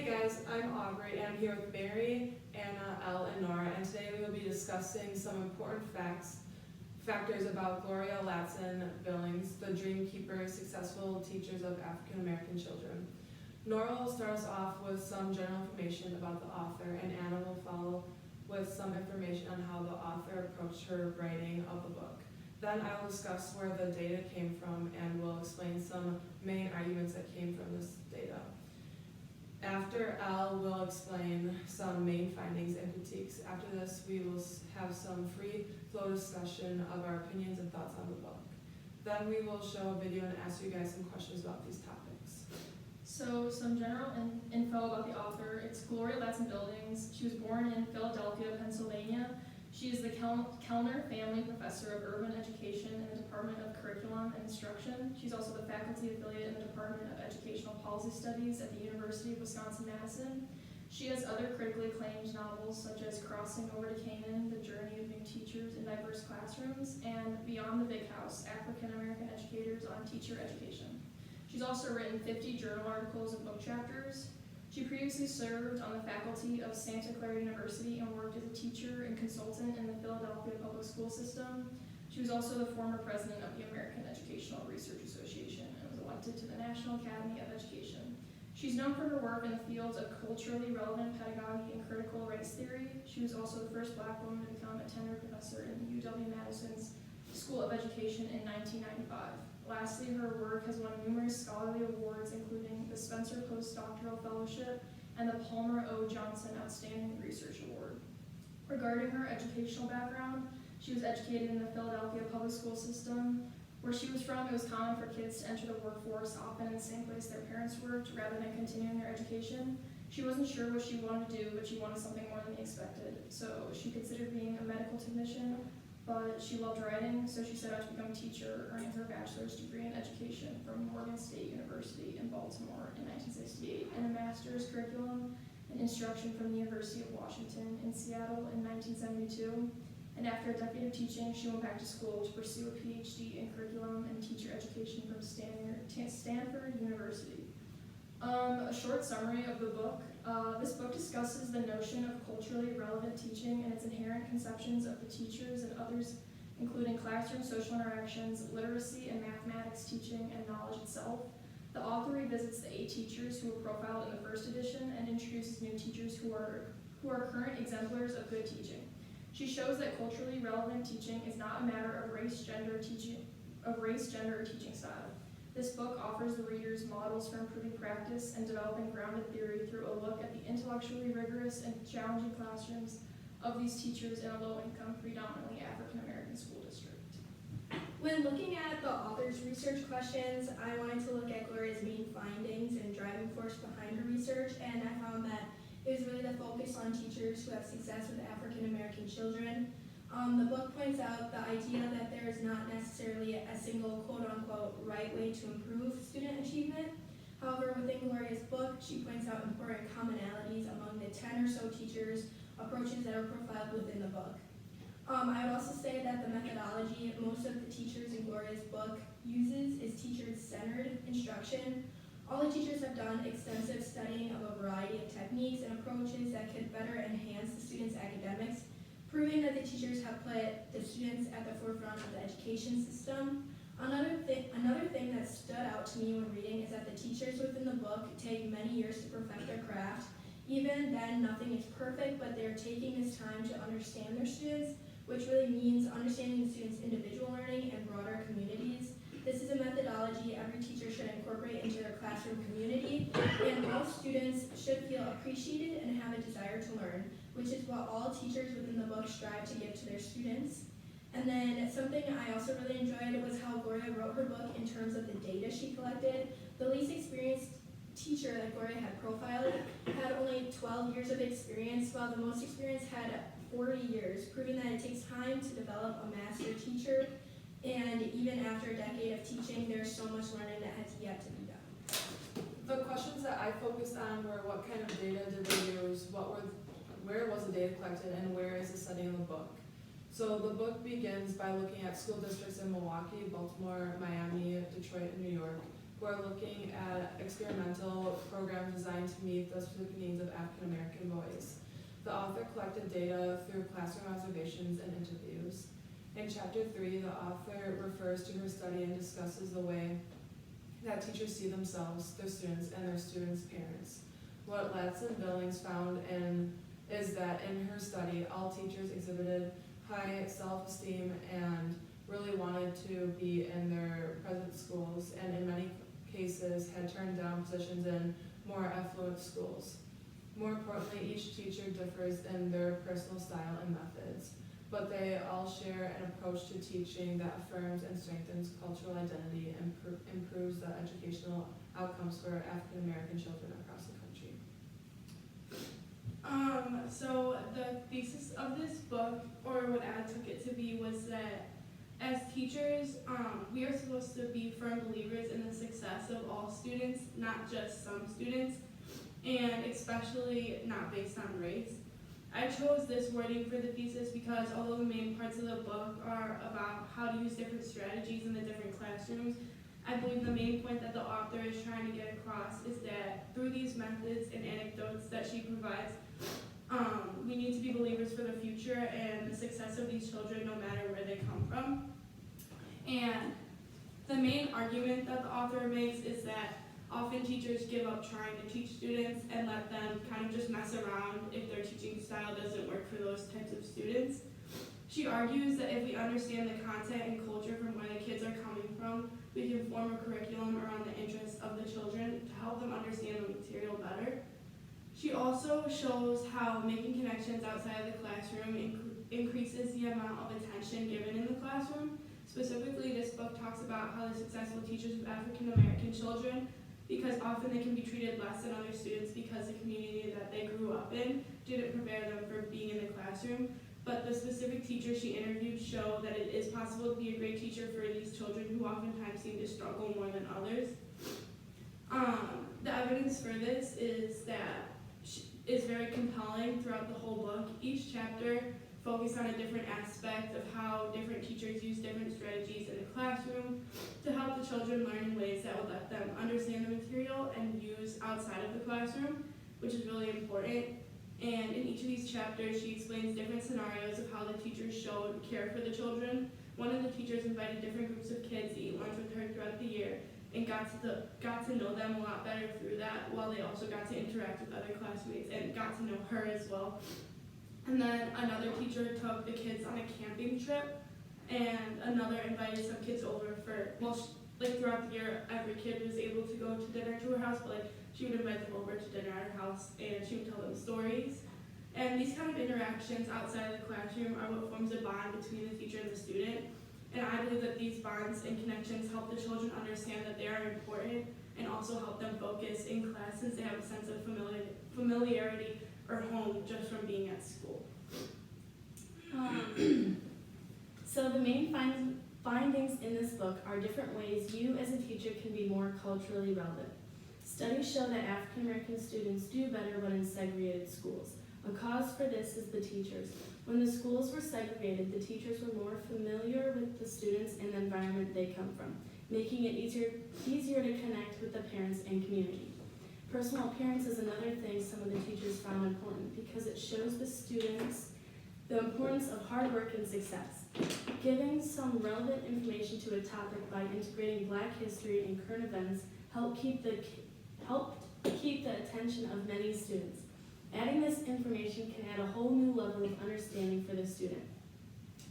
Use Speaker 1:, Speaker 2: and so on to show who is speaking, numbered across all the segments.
Speaker 1: Hey guys, I'm Aubrey and I'm here with Mary, Anna, Elle, and Nora, and today we will be discussing some important factors about Gloria, Ladson, Billings, the Dreamkeepers, successful teachers of African American children. Nora will start us off with some general information about the author, and Anna will follow with some information on how the author approached her writing of the book. Then I will discuss where the data came from and will explain some main arguments that came from this data. After, Elle will explain some main findings and critiques. After this, we will have some free flow discussion of our opinions and thoughts on the book. Then we will show a video and ask you guys some questions about these topics.
Speaker 2: So, some general info about the author. It's Gloria Ladson Billings. She was born in Philadelphia, Pennsylvania. She is the Kellner Family Professor of Urban Education in the Department of Curriculum and Instruction. She's also the faculty affiliate in the Department of Educational Policy Studies at the University of Wisconsin-Madison. She has other critically acclaimed novels such as Crossing Over to Canaan, The Journey of New Teachers in Diverse Classrooms, and Beyond the Big House, African American Educators on Teacher Education. She's also written 50 journal articles and book chapters. She previously served on the faculty of Santa Clara University and worked as a teacher and consultant in the Philadelphia public school system. She was also the former president of the American Educational Research Association and was elected to the National Academy of Education. She's known for her work in the fields of culturally relevant pedagogy and critical race theory. She was also the first Black woman to become a tenured professor in the UW-Madison's School of Education in 1995. Lastly, her work has won numerous scholarly awards, including the Spencer Postdoctoral Fellowship and the Palmer O. Johnson Outstanding Research Award. Regarding her educational background, she was educated in the Philadelphia public school system. Where she was from, it was common for kids to enter the workforce often in the same place their parents worked rather than continuing their education. She wasn't sure what she wanted to do, but she wanted something more than they expected. So she considered being a medical technician, but she loved writing, so she set out to become a teacher, earning her bachelor's degree in education from Morgan State University in Baltimore in 1968, and a master's curriculum and instruction from the University of Washington in Seattle in 1972. And after a decade of teaching, she went back to school to pursue a PhD in curriculum and teacher education from Stanford University. A short summary of the book. This book discusses the notion of culturally relevant teaching and its inherent conceptions of the teachers and others, including classroom social interactions, literacy and mathematics teaching, and knowledge itself. The author revisits the 8 teachers who were profiled in the first edition and introduces new teachers who are current exemplars of good teaching. She shows that culturally relevant teaching is not a matter of race, gender, or teaching style. This book offers the readers models for improving practice and developing grounded theory through a look at the intellectually rigorous and challenging classrooms of these teachers in a low-income, predominantly African American school district.
Speaker 3: When looking at the author's research questions, I wanted to look at Gloria's main findings and driving force behind her research, and I found that it was really the focus on teachers who have success with African American children. The book points out the idea that there is not necessarily a single quote-unquote right way to improve student achievement. However, within Gloria's book, she points out important commonalities among the 10 or so teachers' approaches that are profiled within the book. I would also say that the methodology most of the teachers in Gloria's book uses is teacher-centered instruction. All the teachers have done extensive studying of a variety of techniques and approaches that could better enhance the students' academics, proving that the teachers have put the students at the forefront of the education system. Another thing that stood out to me when reading is that the teachers within the book take many years to perfect their craft. Even then, nothing is perfect, but they're taking this time to understand their students, which really means understanding the students' individual learning and broader communities. This is a methodology every teacher should incorporate into their classroom community, and all students should feel appreciated and have a desire to learn, which is what all teachers within the book strive to give to their students. And then something I also really enjoyed was how Gloria wrote her book in terms of the data she collected. The least experienced teacher that Gloria had profiled had only 12 years of experience, while the most experienced had 40 years, proving that it takes time to develop a master teacher. And even after a decade of teaching, there's so much learning that has yet to be done.
Speaker 1: The questions that I focused on were what kind of data did they use, where was the data collected, and where is the setting of the book. So the book begins by looking at school districts in Milwaukee, Baltimore, Miami, Detroit, and New York, who are looking at experimental programs designed to meet the specific needs of African American boys. The author collected data through classroom observations and interviews. In Chapter 3, the author refers to her study and discusses the way that teachers see themselves, their students, and their students' parents. What Ladson Billings found is that in her study, all teachers exhibited high self-esteem and really wanted to be in their present schools, and in many cases had turned down positions in more affluent schools. More importantly, each teacher differs in their personal style and methods, but they all share an approach to teaching that affirms and strengthens cultural identity and improves the educational outcomes for African American children across the country.
Speaker 4: So the thesis of this book, or what I took it to be, was that as teachers, we are supposed to be firm believers in the success of all students, not just some students, and especially not based on race. I chose this wording for the thesis because although the main parts of the book are about how to use different strategies in the different classrooms, I believe the main point that the author is trying to get across is that through these methods and anecdotes that she provides, we need to be believers for the future and the success of these children no matter where they come from. And the main argument that the author makes is that often teachers give up trying to teach students and let them kind of just mess around if their teaching style doesn't work for those types of students. She argues that if we understand the content and culture from where the kids are coming from, we can form a curriculum around the interests of the children to help them understand the material better. She also shows how making connections outside of the classroom increases the amount of attention given in the classroom. Specifically, this book talks about how the successful teachers of African American children, because often they can be treated less than other students because the community that they grew up in didn't prepare them for being in the classroom. But the specific teachers she interviewed show that it is possible to be a great teacher for these children who oftentimes seem to struggle more than others. The evidence for this is very compelling throughout the whole book. Each chapter focused on a different aspect of how different teachers use different strategies in the classroom to help the children learn in ways that would let them understand the material and use outside of the classroom, which is really important. And in each of these chapters, she explains different scenarios of how the teachers showed care for the children. One of the teachers invited different groups of kids to eat lunch with her throughout the year and got to know them a lot better through that, while they also got to interact with other classmates and got to know her as well. And then another teacher took the kids on a camping trip, and another invited some kids over throughout the year, every kid was able to go to dinner to her house, but she would invite them over to dinner at her house, and she would tell them stories. And these kind of interactions outside of the classroom are what forms a bond between the teacher and the student. And I believe that these bonds and connections help the children understand that they are important and also help them focus in class since they have a sense of familiarity or home just from being at school.
Speaker 5: So the main findings in this book are different ways you as a teacher can be more culturally relevant. Studies show that African American students do better when in segregated schools. A cause for this is the teachers. When the schools were segregated, the teachers were more familiar with the students and the environment they come from, making it easier to connect with the parents and community. Personal appearance is another thing some of the teachers found important because it shows the students the importance of hard work and success. Giving some relevant information to a topic by integrating Black history and current events helped keep the attention of many students. Adding this information can add a whole new level of understanding for the student.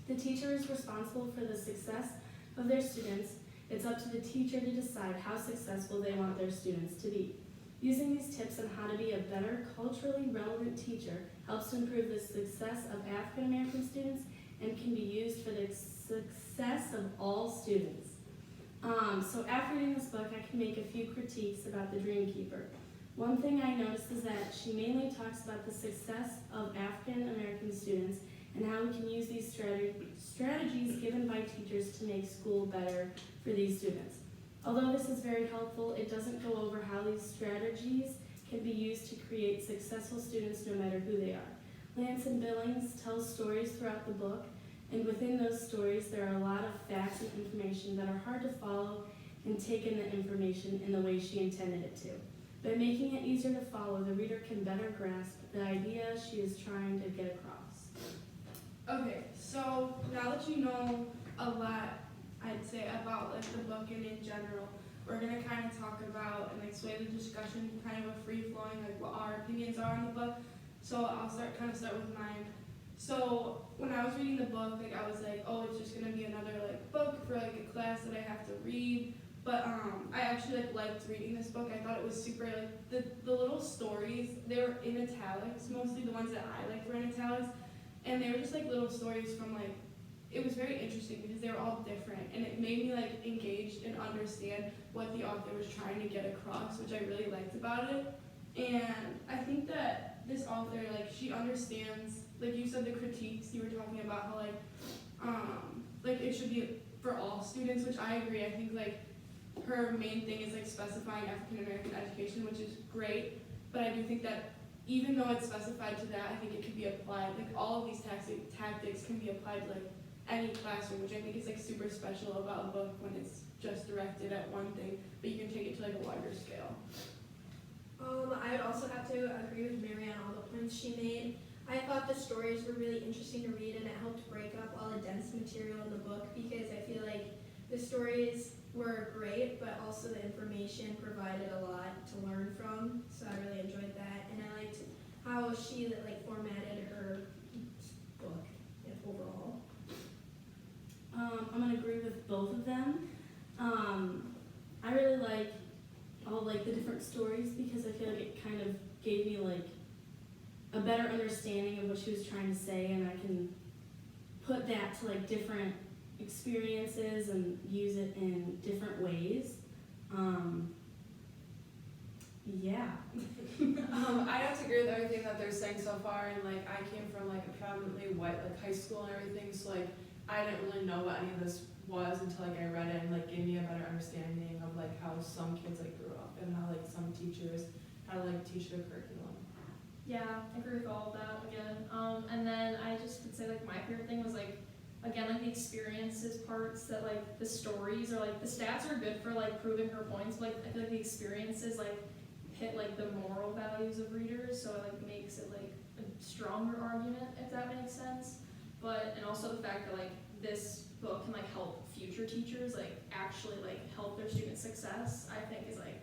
Speaker 5: The teacher is responsible for the success of their students. It's up to the teacher to decide how successful they want their students to be. Using these tips on how to be a better, culturally relevant teacher helps to improve the success of African American students and can be used for the success of all students. So after reading this book, I can make a few critiques about the Dreamkeeper. One thing I noticed is that she mainly talks about the success of African American students and how we can use these strategies given by teachers to make school better for these students. Although this is very helpful, it doesn't go over how these strategies can be used to create successful students no matter who they are. Ladson Billings tells stories throughout the book, and within those stories there are a lot of facts and information that are hard to follow and take in the information in the way she intended it to. By making it easier to follow, the reader can better grasp the idea she is trying to get across.
Speaker 4: Okay, so now that you know a lot, I'd say, about like the book and in general, we're gonna kind of talk about and like sway the discussion, kind of a free flowing, like what our opinions are on the book. So I'll start with mine. So when I was reading the book, like I was like, oh, it's just gonna be another like book for like a class that I have to read. But I actually liked reading this book. I thought it was super like the little stories. They were in italics, mostly the ones that I like were in italics, and they were just like little stories from like. It was very interesting because they were all different, and it made me like engaged and understand what the author was trying to get across, which I really liked about it. And I think that this author, like, she understands, like you said, the critiques you were talking about, how like it should be for all students, which I agree. I think like her main thing is like specifying African American education, which is great, but I do think that even though it's specified to that, I think it can be applied, like all of these tactics can be applied to like any classroom, which I think is like super special about a book when it's just directed at one thing, but you can take it to like a larger scale.
Speaker 3: I would also have to agree with Mary on all the points she made. I thought the stories were really interesting to read, and it helped break up all the dense material in the book because I feel like the stories were great, but also the information provided a lot to learn from. So I really enjoyed that, and I liked how she like formatted her book overall.
Speaker 5: I'm gonna agree with both of them. I really like all like the different stories because I feel like it kind of gave me like a better understanding of what she was trying to say, and I can put that to like different experiences and use it in different ways. Yeah.
Speaker 1: I have to agree with everything that they're saying so far, and like I came from like a predominantly white like high school and everything, so like I didn't really know what any of this was until like I read it, and like gave me a better understanding of like how some kids like grew up and how like some teachers how to like teach their curriculum.
Speaker 2: Yeah, I agree with all of that again. And then I just would say like my favorite thing was like, again, like the experiences parts that like the stories or like the stats are good for like proving her points, but like I feel like the experiences like hit like the moral values of readers, so it like makes it like a stronger argument, if that makes sense. But, and also the fact that like this book can like help future teachers like actually like help their student success, I think is like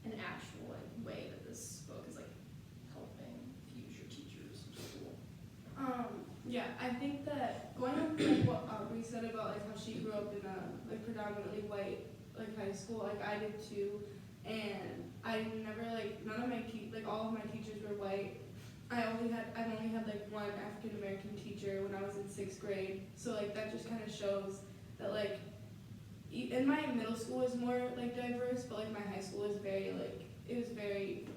Speaker 2: an actual like way that this book is like helping future teachers in school.
Speaker 4: Yeah, I think that going on like what Aubrey said about like how she grew up in a like predominantly white like high school, like I did too, and I never like none of my like all of my teachers were white. I've only had like one African American teacher when I was in 6th grade, so like that just kind of shows that like in my middle school was more like diverse, but like my high school was very like it was very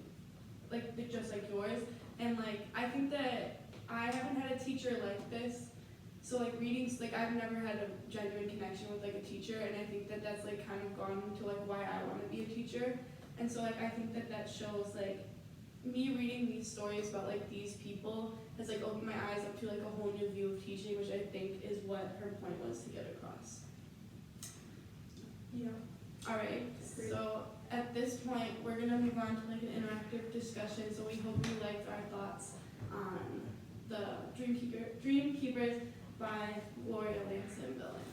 Speaker 4: like just like yours, and like I think that I haven't had a teacher like this, so like readings like I've never had a genuine connection with like a teacher, and I think that that's like kind of gone into like why I want to be a teacher, and so like I think that that shows like me reading these stories about like these people has like opened my eyes up to like a whole new view of teaching, which I think is what her point was to get across.
Speaker 3: Yeah.
Speaker 4: All right, so at this point we're gonna move on to like an interactive discussion, so we hope you liked our thoughts on the Dreamkeepers by Gloria, Ladson, Billings.